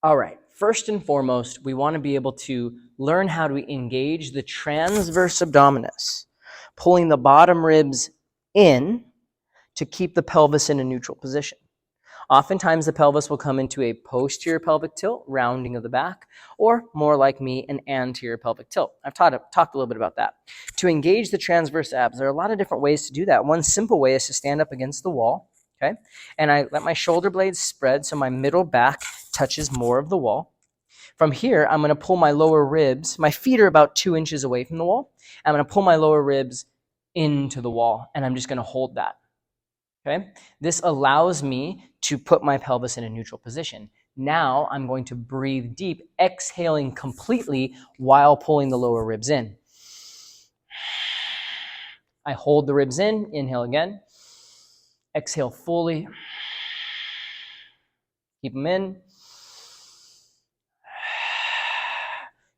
All right, first and foremost, we want to be able to learn how to engage the transverse abdominis, pulling the bottom ribs in to keep the pelvis in a neutral position. Oftentimes, the pelvis will come into a posterior pelvic tilt, rounding of the back, or more like me, an anterior pelvic tilt. I've talked a little bit about that. To engage the transverse abs, there are a lot of different ways to do that. One simple way is to stand up against the wall, okay? And I let my shoulder blades spread so my middle back touches more of the wall. From here, I'm going to pull my lower ribs. My feet are about 2 inches away from the wall. I'm going to pull my lower ribs into the wall, and I'm just going to hold that. Okay, this allows me to put my pelvis in a neutral position. Now I'm going to breathe deep, exhaling completely while pulling the lower ribs in. I hold the ribs in, inhale again, exhale fully, keep them in.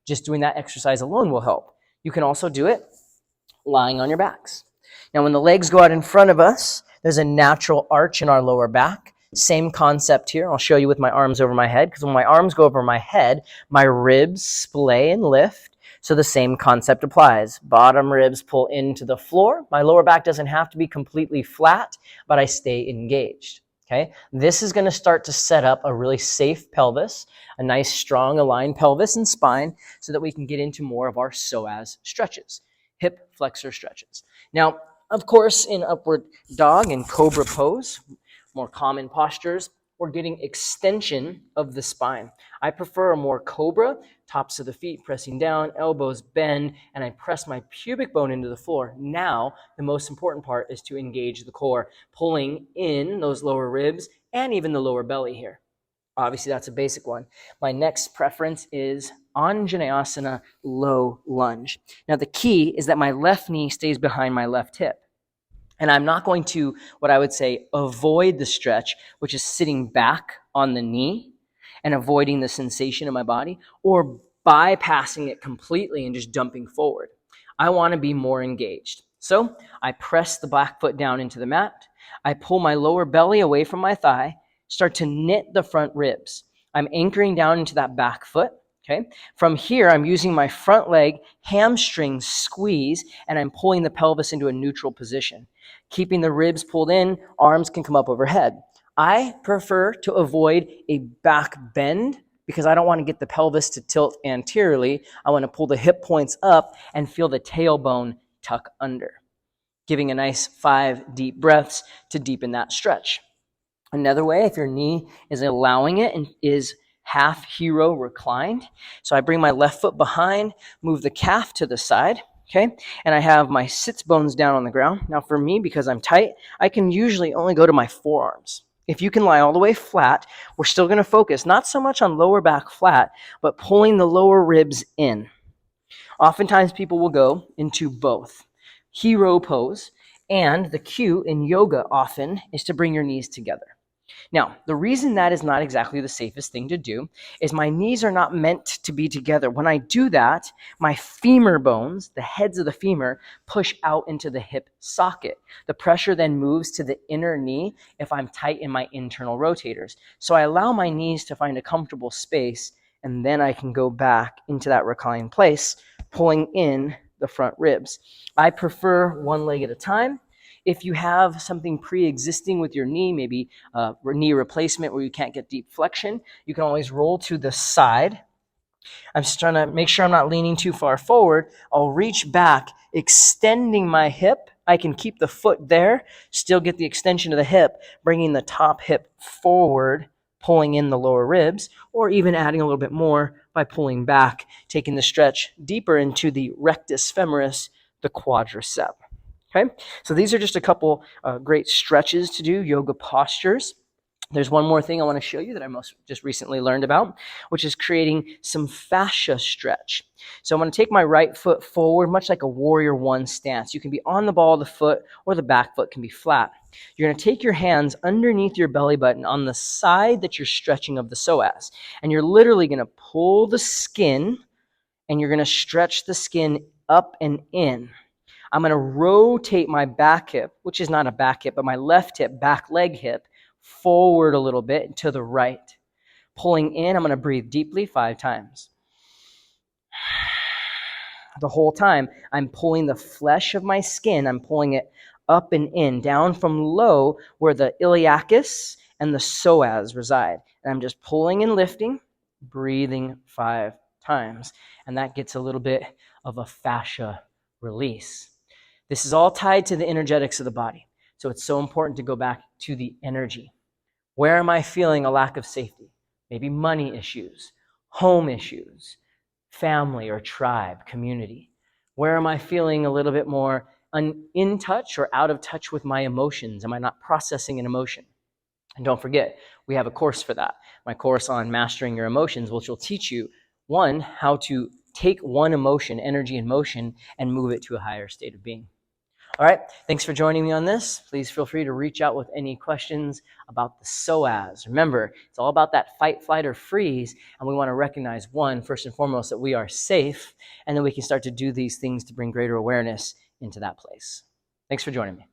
Just doing that exercise alone will help. You can also do it lying on your backs. Now, when the legs go out in front of us, there's a natural arch in our lower back. Same concept here. I'll show you with my arms over my head, because when my arms go over my head, my ribs splay and lift. So the same concept applies. Bottom ribs pull into the floor. My lower back doesn't have to be completely flat, but I stay engaged. Okay, this is going to start to set up a really safe pelvis, a nice, strong, aligned pelvis and spine, so that we can get into more of our psoas stretches, hip flexor stretches. Now, of course, in upward dog and cobra pose, more common postures, we're getting extension of the spine. I prefer a more cobra, tops of the feet pressing down, elbows bend, and I press my pubic bone into the floor. Now, the most important part is to engage the core, pulling in those lower ribs and even the lower belly here. Obviously, that's a basic one. My next preference is Anjaneyasana low lunge. Now, the key is that my left knee stays behind my left hip. And I'm not going to, what I would say, avoid the stretch, which is sitting back on the knee and avoiding the sensation in my body, or bypassing it completely and just dumping forward. I want to be more engaged. So I press the back foot down into the mat. I pull my lower belly away from my thigh, start to knit the front ribs. I'm anchoring down into that back foot. Okay. From here, I'm using my front leg, hamstring squeeze, and I'm pulling the pelvis into a neutral position. Keeping the ribs pulled in, arms can come up overhead. I prefer to avoid a back bend because I don't want to get the pelvis to tilt anteriorly. I want to pull the hip points up and feel the tailbone tuck under, giving a nice 5 deep breaths to deepen that stretch. Another way, if your knee is allowing it, is half hero reclined. So I bring my left foot behind, move the calf to the side, okay? And I have my sits bones down on the ground. Now for me, because I'm tight, I can usually only go to my forearms. If you can lie all the way flat, we're still going to focus not so much on lower back flat, but pulling the lower ribs in. Oftentimes people will go into both. Hero pose, and the cue in yoga often is to bring your knees together. Now, the reason that is not exactly the safest thing to do is my knees are not meant to be together. When I do that, my femur bones, the heads of the femur, push out into the hip socket. The pressure then moves to the inner knee if I'm tight in my internal rotators. So I allow my knees to find a comfortable space, and then I can go back into that reclined place, pulling in the front ribs. I prefer one leg at a time. If you have something pre-existing with your knee, maybe knee replacement where you can't get deep flexion, you can always roll to the side. I'm just trying to make sure I'm not leaning too far forward. I'll reach back, extending my hip. I can keep the foot there, still get the extension of the hip, bringing the top hip forward, pulling in the lower ribs, or even adding a little bit more by pulling back, taking the stretch deeper into the rectus femoris, the quadricep. Okay, so these are just a couple great stretches to do, yoga postures. There's one more thing I want to show you that I just recently learned about, which is creating some fascia stretch. So I'm going to take my right foot forward, much like a warrior one stance. You can be on the ball of the foot, or the back foot can be flat. You're going to take your hands underneath your belly button on the side that you're stretching of the psoas. And you're literally going to pull the skin, and you're going to stretch the skin up and in. I'm going to rotate my back hip, which is not a back hip, but my left hip, back leg hip, forward a little bit to the right. Pulling in, I'm going to breathe deeply 5 times. The whole time, I'm pulling the flesh of my skin, I'm pulling it up and in, down from low where the iliacus and the psoas reside. And I'm just pulling and lifting, breathing 5 times. And that gets a little bit of a fascia release. This is all tied to the energetics of the body. So it's so important to go back to the energy. Where am I feeling a lack of safety? Maybe money issues, home issues, family or tribe, community. Where am I feeling a little bit more in touch or out of touch with my emotions? Am I not processing an emotion? And don't forget, we have a course for that. My course on mastering your emotions, which will teach you, one, how to take one emotion, energy and motion, and move it to a higher state of being. All right, thanks for joining me on this. Please feel free to reach out with any questions about the psoas. Remember, it's all about that fight, flight, or freeze, and we want to recognize, one, first and foremost, that we are safe, and then we can start to do these things to bring greater awareness into that place. Thanks for joining me.